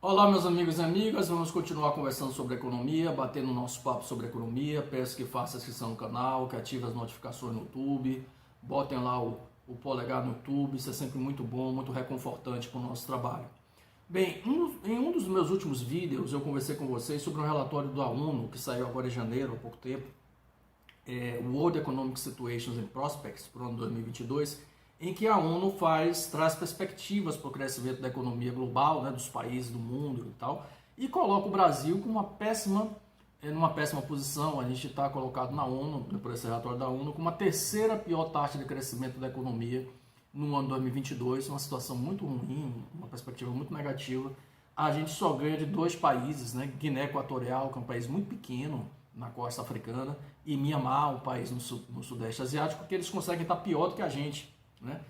Olá, meus amigos e amigas, vamos continuar conversando sobre economia, batendo nosso papo sobre economia. Peço que faça inscrição no canal, que ative as notificações no YouTube, botem lá o polegar no YouTube, isso é sempre muito bom, muito reconfortante para o nosso trabalho. Bem, em um dos meus últimos vídeos eu conversei com vocês sobre um relatório da ONU, que saiu agora em janeiro, há pouco tempo, World Economic Situations and Prospects, para o ano 2022, em que a ONU traz perspectivas para o crescimento da economia global, né, dos países do mundo e tal, e coloca o Brasil com numa péssima posição. A gente está colocado na ONU, por esse relatório da ONU, com uma terceira pior taxa de crescimento da economia no ano 2022, uma situação muito ruim, uma perspectiva muito negativa. A gente só ganha de dois países, né, Guiné Equatorial, que é um país muito pequeno, na costa africana, e Mianmar, um país no sudeste asiático, que eles conseguem estar pior do que a gente, né?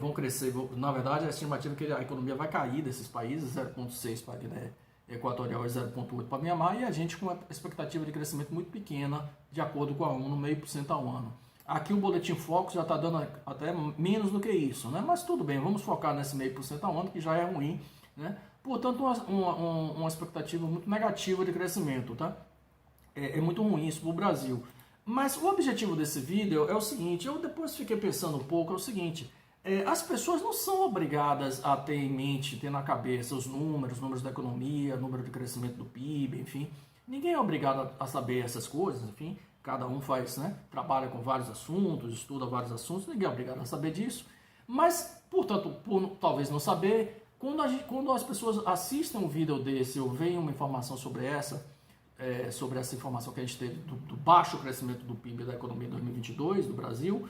Vão crescer, na verdade a estimativa é que a economia vai cair desses países, 0,6 para a Guiné Equatorial e 0,8 para Mianmar, e a gente com uma expectativa de crescimento muito pequena, de acordo com a ONU, 0,5% ao ano. Aqui o Boletim Focus já está dando até menos do que isso, né? Mas tudo bem, vamos focar nesse 0,5% ao ano, que já é ruim, né? Portanto, uma expectativa muito negativa de crescimento, tá? É muito ruim isso para o Brasil. Mas o objetivo desse vídeo é o seguinte, eu depois fiquei pensando um pouco, é o seguinte, as pessoas não são obrigadas a ter em mente, ter na cabeça os números da economia, número de crescimento do PIB, enfim. Ninguém é obrigado a saber essas coisas, enfim. Cada um faz, né, trabalha com vários assuntos, estuda vários assuntos, ninguém é obrigado a saber disso. Mas, portanto, por talvez não saber, quando as pessoas assistem um vídeo desse ou veem uma informação sobre essa informação que a gente teve do baixo crescimento do PIB da economia em 2022 do Brasil,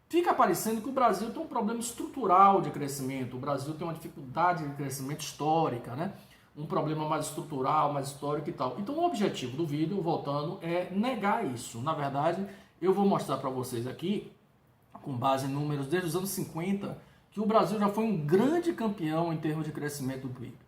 fica parecendo que o Brasil tem um problema estrutural de crescimento, o Brasil tem uma dificuldade de crescimento histórica, né? Um problema mais estrutural, mais histórico e tal. Então o objetivo do vídeo, voltando, é negar isso. Na verdade, eu vou mostrar para vocês aqui, com base em números desde os anos 50, que o Brasil já foi um grande campeão em termos de crescimento do PIB.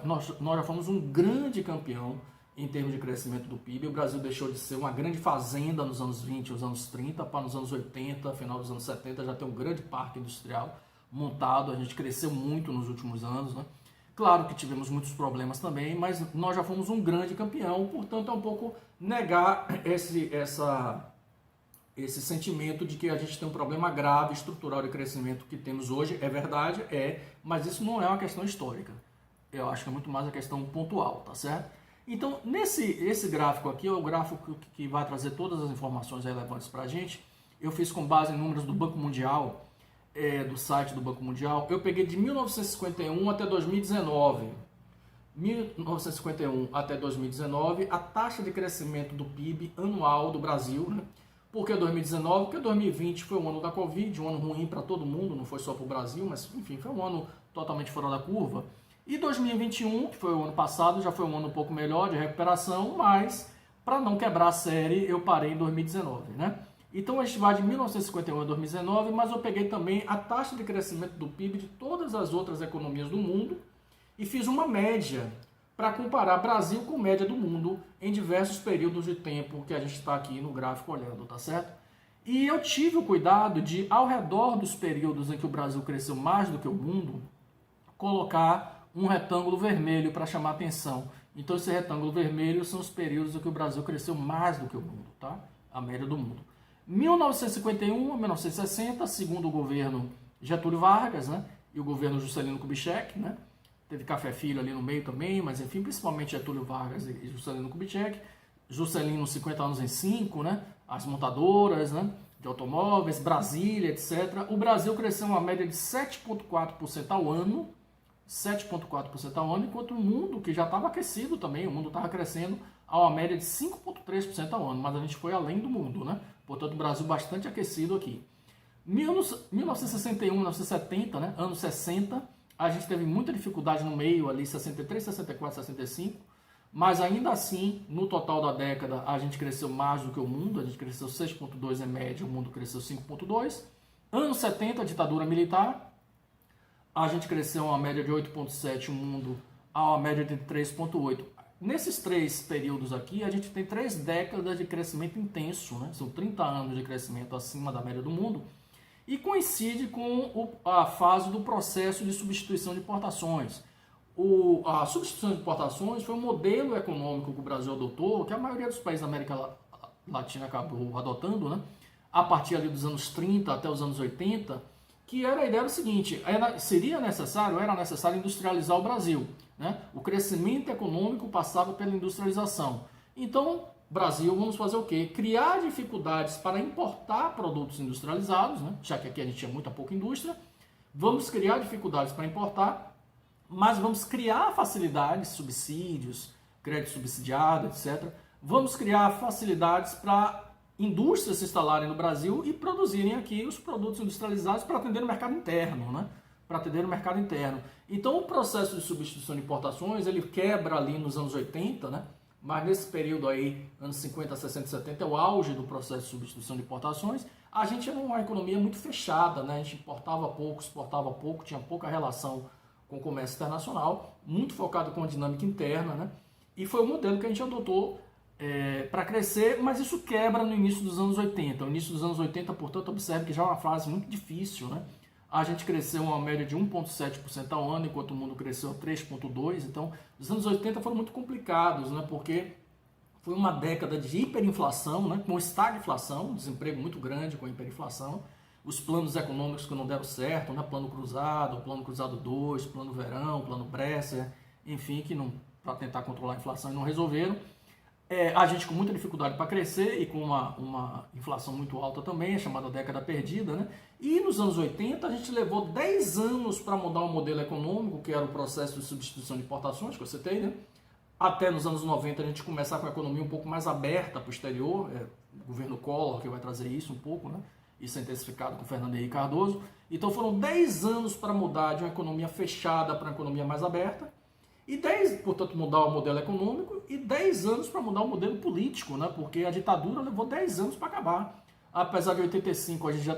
Nós já fomos um grande campeão em termos de crescimento do PIB. O Brasil deixou de ser uma grande fazenda nos anos 20, nos anos 30, para nos anos 80, final dos anos 70, já ter um grande parque industrial montado. A gente cresceu muito nos últimos anos, né? Claro que tivemos muitos problemas também, mas nós já fomos um grande campeão, portanto é um pouco negar esse sentimento de que a gente tem um problema grave estrutural de crescimento que temos hoje. É verdade, mas isso não é uma questão histórica. Eu acho que é muito mais uma questão pontual, tá certo? Então, esse gráfico aqui é o gráfico que vai trazer todas as informações relevantes para a gente. Eu fiz com base em números do Banco Mundial, do site do Banco Mundial. Eu peguei de 1951 até 2019. 1951 até 2019, a taxa de crescimento do PIB anual do Brasil, né? Por que 2019? Porque 2020 foi um ano da Covid, um ano ruim para todo mundo, não foi só para o Brasil, mas enfim, foi um ano totalmente fora da curva. E 2021, que foi o ano passado, já foi um ano um pouco melhor de recuperação, mas para não quebrar a série, eu parei em 2019, né? Então a gente vai de 1951 a 2019, mas eu peguei também a taxa de crescimento do PIB de todas as outras economias do mundo e fiz uma média para comparar Brasil com média do mundo em diversos períodos de tempo que a gente está aqui no gráfico olhando, tá certo? E eu tive o cuidado de, ao redor dos períodos em que o Brasil cresceu mais do que o mundo, colocar um retângulo vermelho para chamar atenção. Então esse retângulo vermelho são os períodos em que o Brasil cresceu mais do que o mundo, tá? A média do mundo. 1951 a 1960, segundo o governo Getúlio Vargas, né? E o governo Juscelino Kubitschek, né? Teve Café Filho ali no meio também, mas enfim, principalmente Getúlio Vargas e Juscelino Kubitschek. Juscelino 50 anos em 5, né? As montadoras, né, de automóveis, Brasília, etc. O Brasil cresceu uma média de 7,4% ao ano, 7,4% ao ano, enquanto o mundo, que já estava aquecido também, o mundo estava crescendo a uma média de 5,3% ao ano, mas a gente foi além do mundo, né? Portanto, o Brasil bastante aquecido aqui. 1961, 1970, né, anos 60, a gente teve muita dificuldade no meio ali, 63, 64, 65, mas ainda assim, no total da década, a gente cresceu mais do que o mundo, a gente cresceu 6,2 em média, o mundo cresceu 5,2. Anos 70, ditadura militar, a gente cresceu uma média de 8,7, o mundo a uma média de 3,8. Nesses três períodos aqui, a gente tem 3 décadas de crescimento intenso, né? São 30 anos de crescimento acima da média do mundo, e coincide com a fase do processo de substituição de importações. A substituição de importações foi um modelo econômico que o Brasil adotou, que a maioria dos países da América Latina acabou adotando, né? A partir ali dos anos 30 até os anos 80, que era a ideia do seguinte: era necessário industrializar o Brasil, né? O crescimento econômico passava pela industrialização. Então, Brasil, vamos fazer o quê? Criar dificuldades para importar produtos industrializados, né? Já que aqui a gente tinha muita pouca indústria, vamos criar dificuldades para importar, mas vamos criar facilidades, subsídios, crédito subsidiado, etc. Vamos criar facilidades para indústrias se instalarem no Brasil e produzirem aqui os produtos industrializados para atender o mercado interno, né? Para atender o mercado interno. Então, o processo de substituição de importações, ele quebra ali nos anos 80, né? Mas nesse período aí, anos 50, 60, 70, é o auge do processo de substituição de importações. A gente era uma economia muito fechada, né? A gente importava pouco, exportava pouco, tinha pouca relação com o comércio internacional, muito focado com a dinâmica interna, né? E foi o modelo que a gente adotou para crescer, mas isso quebra no início dos anos 80. O início dos anos 80, portanto, observe que já é uma fase muito difícil, né? A gente cresceu uma média de 1,7% ao ano, enquanto o mundo cresceu 3,2%. Então, os anos 80 foram muito complicados, né? Porque foi uma década de hiperinflação, né? Com estagflação, desemprego muito grande com hiperinflação. Os planos econômicos que não deram certo, né? Plano Cruzado 2, Plano Verão, Plano Bresser, enfim, que não para tentar controlar a inflação e não resolveram. A gente com muita dificuldade para crescer e com uma inflação muito alta também, a chamada década perdida, né? E nos anos 80 a gente levou 10 anos para mudar o modelo econômico, que era o processo de substituição de importações, que eu citei, né? Até nos anos 90 a gente começar com a economia um pouco mais aberta para o exterior, o governo Collor que vai trazer isso um pouco, né? Isso é intensificado com Fernando Henrique Cardoso. Então foram 10 anos para mudar de uma economia fechada para uma economia mais aberta. E 10, portanto, mudar o modelo econômico e 10 anos para mudar o modelo político, né? Porque a ditadura levou 10 anos para acabar. Apesar de 85 a gente já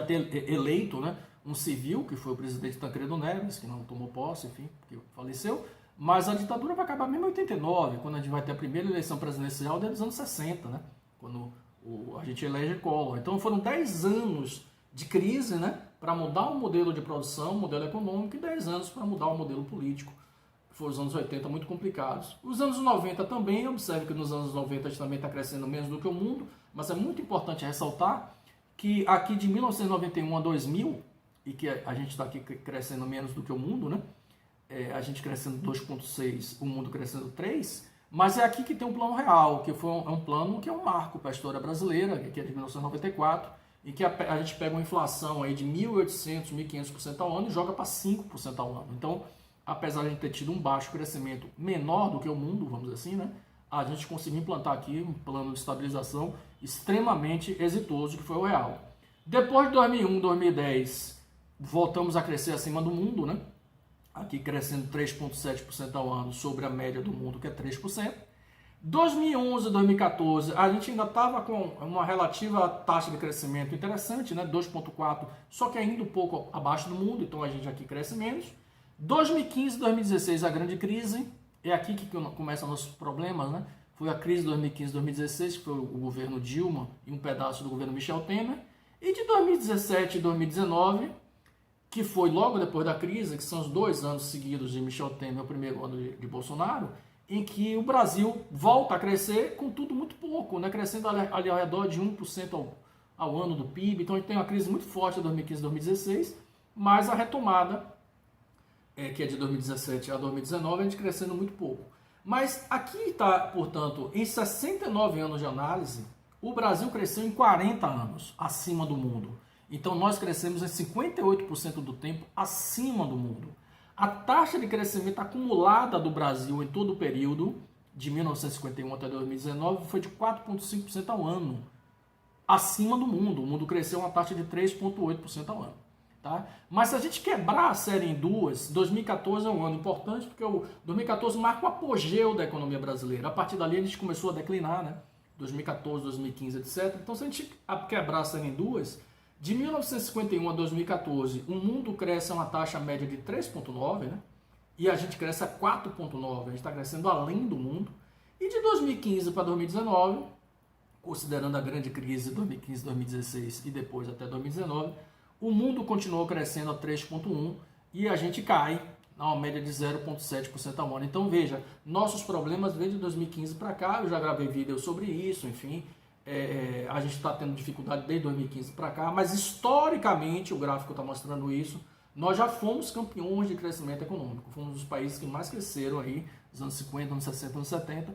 ter eleito, né, um civil, que foi o presidente Tancredo Neves, que não tomou posse, enfim, que faleceu. Mas a ditadura vai acabar mesmo em 89, quando a gente vai ter a primeira eleição presidencial desde os anos 60, né? Quando a gente elege Collor. Então foram 10 anos de crise, né, para mudar o modelo de produção, o modelo econômico, e 10 anos para mudar o modelo político. Foram os anos 80 muito complicados. Os anos 90 também, observe que nos anos 90 a gente também está crescendo menos do que o mundo, mas é muito importante ressaltar que aqui de 1991 a 2000, e que a gente está aqui crescendo menos do que o mundo, né? A gente crescendo 2,6, o mundo crescendo 3, mas é aqui que tem um plano real, que foi um plano que é um marco para a história brasileira, que é de 1994, e que a gente pega uma inflação aí de 1.800%, 1.500% ao ano e joga para 5% ao ano. Então, apesar de a gente ter tido um baixo crescimento menor do que o mundo, vamos dizer assim, né? A gente conseguiu implantar aqui um plano de estabilização extremamente exitoso, que foi o real. Depois de 2001, 2010, voltamos a crescer acima do mundo, né? Aqui crescendo 3,7% ao ano sobre a média do mundo, que é 3%. 2011 e 2014, a gente ainda estava com uma relativa taxa de crescimento interessante, né? 2,4%, só que ainda um pouco abaixo do mundo, então a gente aqui cresce menos. 2015 e 2016, a grande crise, é aqui que começam nossos problemas, né? Foi a crise de 2015 e 2016, que foi o governo Dilma e um pedaço do governo Michel Temer. E de 2017 e 2019, que foi logo depois da crise, que são os 2 anos seguidos de Michel Temer, o primeiro ano de Bolsonaro, em que o Brasil volta a crescer, contudo muito pouco, né? Crescendo ali ao redor de 1% ao ano do PIB. Então a gente tem uma crise muito forte de 2015 e 2016, mas a retomada, que é de 2017 a 2019, a gente crescendo muito pouco. Mas aqui está, portanto, em 69 anos de análise, o Brasil cresceu em 40 anos acima do mundo. Então nós crescemos em 58% do tempo acima do mundo. A taxa de crescimento acumulada do Brasil em todo o período, de 1951 até 2019, foi de 4,5% ao ano, acima do mundo. O mundo cresceu uma taxa de 3,8% ao ano. Tá? Mas se a gente quebrar a série em duas, 2014 é um ano importante, porque o 2014 marca o apogeu da economia brasileira. A partir dali a gente começou a declinar, né? 2014, 2015, etc. Então se a gente quebrar a série em duas, de 1951 a 2014, o mundo cresce a uma taxa média de 3,9, né? E a gente cresce a 4,9, a gente está crescendo além do mundo. E de 2015 para 2019, considerando a grande crise de 2015, 2016 e depois até 2019, o mundo continuou crescendo a 3,1 e a gente cai uma média de 0,7% ao ano. Então veja, nossos problemas vêm de 2015 para cá, eu já gravei vídeo sobre isso, enfim, a gente está tendo dificuldade desde 2015 para cá, mas historicamente, o gráfico está mostrando isso, nós já fomos campeões de crescimento econômico, fomos um dos países que mais cresceram aí, nos anos 50, anos 60, anos 70,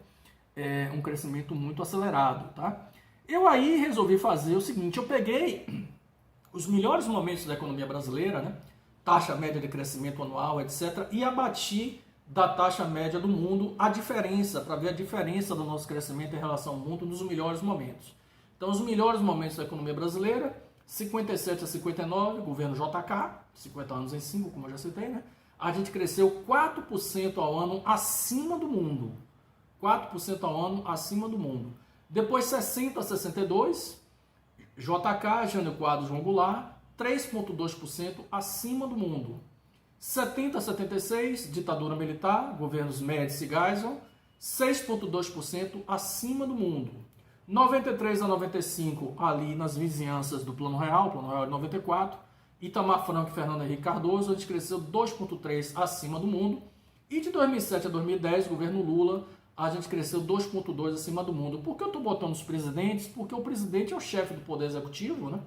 um crescimento muito acelerado, tá? Eu aí resolvi fazer o seguinte, eu peguei os melhores momentos da economia brasileira, né? Taxa média de crescimento anual, etc., e abati da taxa média do mundo a diferença, para ver a diferença do nosso crescimento em relação ao mundo nos melhores momentos. Então, os melhores momentos da economia brasileira, 57 a 59, governo JK, 50 anos em 5, como eu já citei, né? A gente cresceu 4% ao ano acima do mundo. 4% ao ano acima do mundo. Depois, 60 a 62, JK, Jânio Quadros, João Goulart, 3,2% acima do mundo. 70 a 76, ditadura militar, governos Médici e Geisel, 6,2% acima do mundo. 93 a 95, ali nas vizinhanças do Plano Real de 94, Itamar Franco e Fernando Henrique Cardoso, a gente cresceu 2,3% acima do mundo. E de 2007 a 2010, governo Lula, a gente cresceu 2,2% acima do mundo. Por que eu estou botando os presidentes? Porque o presidente é o chefe do Poder Executivo, né?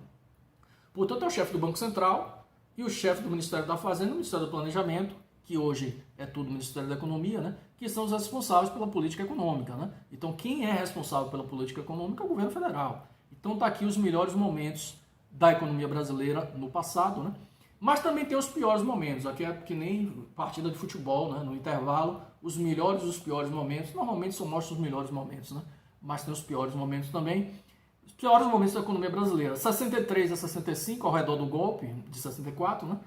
Portanto, é o chefe do Banco Central e o chefe do Ministério da Fazenda e do Ministério do Planejamento, que hoje é tudo o Ministério da Economia, né? Que são os responsáveis pela política econômica, né? Então, quem é responsável pela política econômica é o governo federal. Então, está aqui os melhores momentos da economia brasileira no passado, né? Mas também tem os piores momentos. Aqui é que nem partida de futebol, né? No intervalo, os melhores e os piores momentos. Normalmente só mostram os melhores momentos, né? Mas tem os piores momentos também. Os piores momentos da economia brasileira. 63 a 65, ao redor do golpe de 64, né?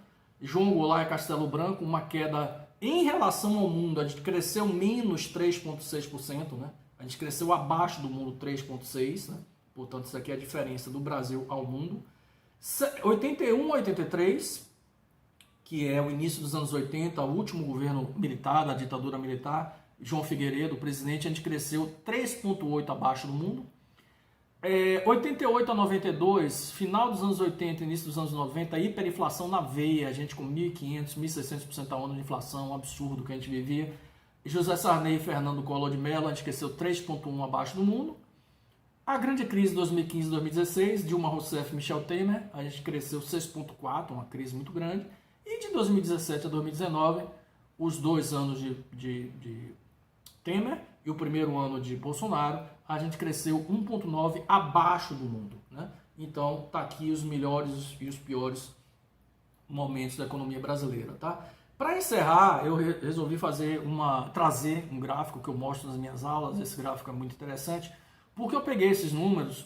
João Goulart e Castelo Branco, uma queda em relação ao mundo. A gente cresceu menos 3,6%, né? A gente cresceu abaixo do mundo 3,6%, né? Portanto, isso aqui é a diferença do Brasil ao mundo. 81 a 83, que é o início dos anos 80, o último governo militar, da ditadura militar, João Figueiredo, o presidente, a gente cresceu 3,8% abaixo do mundo. 88 a 92, final dos anos 80, início dos anos 90, hiperinflação na veia, a gente com 1.500, 1.600% ao ano de inflação, um absurdo que a gente vivia. José Sarney e Fernando Collor de Mello, a gente cresceu 3,1% abaixo do mundo. A grande crise de 2015 e 2016, Dilma Rousseff e Michel Temer, a gente cresceu 6,4%, uma crise muito grande. E de 2017 a 2019, os 2 anos de Temer e o primeiro ano de Bolsonaro, a gente cresceu 1,9% abaixo do mundo, né? Então, tá aqui os melhores e os piores momentos da economia brasileira, tá? Para encerrar, eu resolvi trazer um gráfico que eu mostro nas minhas aulas. Esse gráfico é muito interessante, porque eu peguei esses números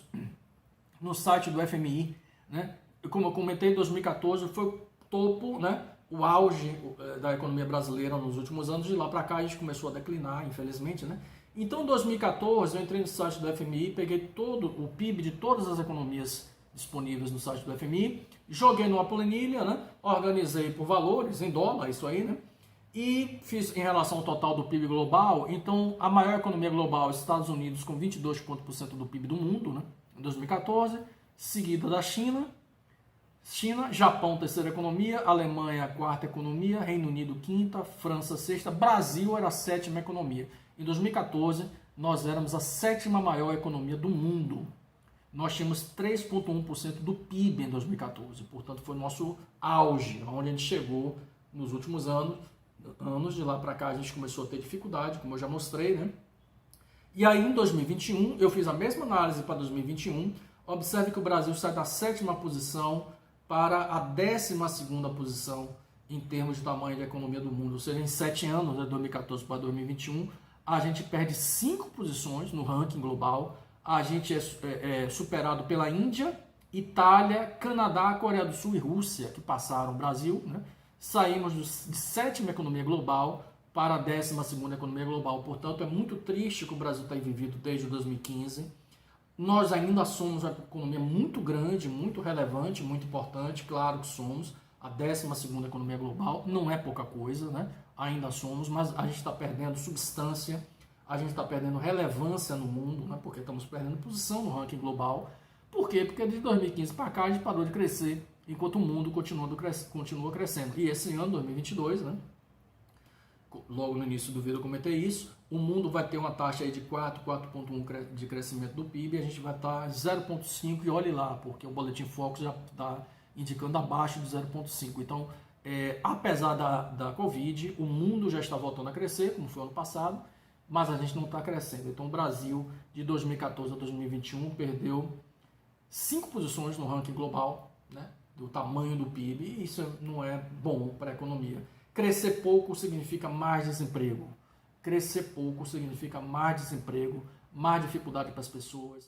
no site do FMI, né? Como eu comentei, em 2014 foi o topo, né? O auge da economia brasileira nos últimos anos. De lá para cá a gente começou a declinar, infelizmente, né? Então, em 2014, eu entrei no site do FMI, peguei todo o PIB de todas as economias disponíveis no site do FMI, joguei numa planilha, né? Organizei por valores, em dólar, isso aí, né? E fiz em relação ao total do PIB global. Então, a maior economia global, Estados Unidos, com 22% do PIB do mundo, né? Em 2014, seguida da China, Japão, terceira economia, Alemanha, quarta economia, Reino Unido, quinta, França, sexta, Brasil era a sétima economia. Em 2014, nós éramos a sétima maior economia do mundo. Nós tínhamos 3,1% do PIB em 2014, portanto foi nosso auge, onde a gente chegou nos últimos anos. De lá para cá a gente começou a ter dificuldade, como eu já mostrei, né? E aí em 2021, eu fiz a mesma análise para 2021, observe que o Brasil sai da sétima posição para a 12ª posição em termos de tamanho da economia do mundo, ou seja, em 7 anos, de 2014 para 2021, a gente perde 5 posições no ranking global, a gente é superado pela Índia, Itália, Canadá, Coreia do Sul e Rússia, que passaram o Brasil, né? Saímos de 7ª economia global para a 12ª economia global, portanto é muito triste que o Brasil tem vivido desde 2015. Nós ainda somos uma economia muito grande, muito relevante, muito importante, claro que somos a 12ª economia global, não é pouca coisa, né? Ainda somos, mas a gente está perdendo substância, a gente está perdendo relevância no mundo, né? Porque estamos perdendo posição no ranking global. Por quê? Porque de 2015 para cá a gente parou de crescer, enquanto o mundo continua crescendo. E esse ano, 2022, né? logo no início do vídeo eu comentei isso, o mundo vai ter uma taxa aí de 4,1 de crescimento do PIB, e a gente vai estar 0,5 e olhe lá, porque o Boletim Focus já está indicando abaixo de 0,5. Então, apesar da Covid, o mundo já está voltando a crescer, como foi ano passado, mas a gente não está crescendo. Então, o Brasil, de 2014 a 2021, perdeu 5 posições no ranking global, né, do tamanho do PIB, e isso não é bom para a economia. Crescer pouco significa mais desemprego. Crescer pouco significa mais desemprego, mais dificuldade para as pessoas.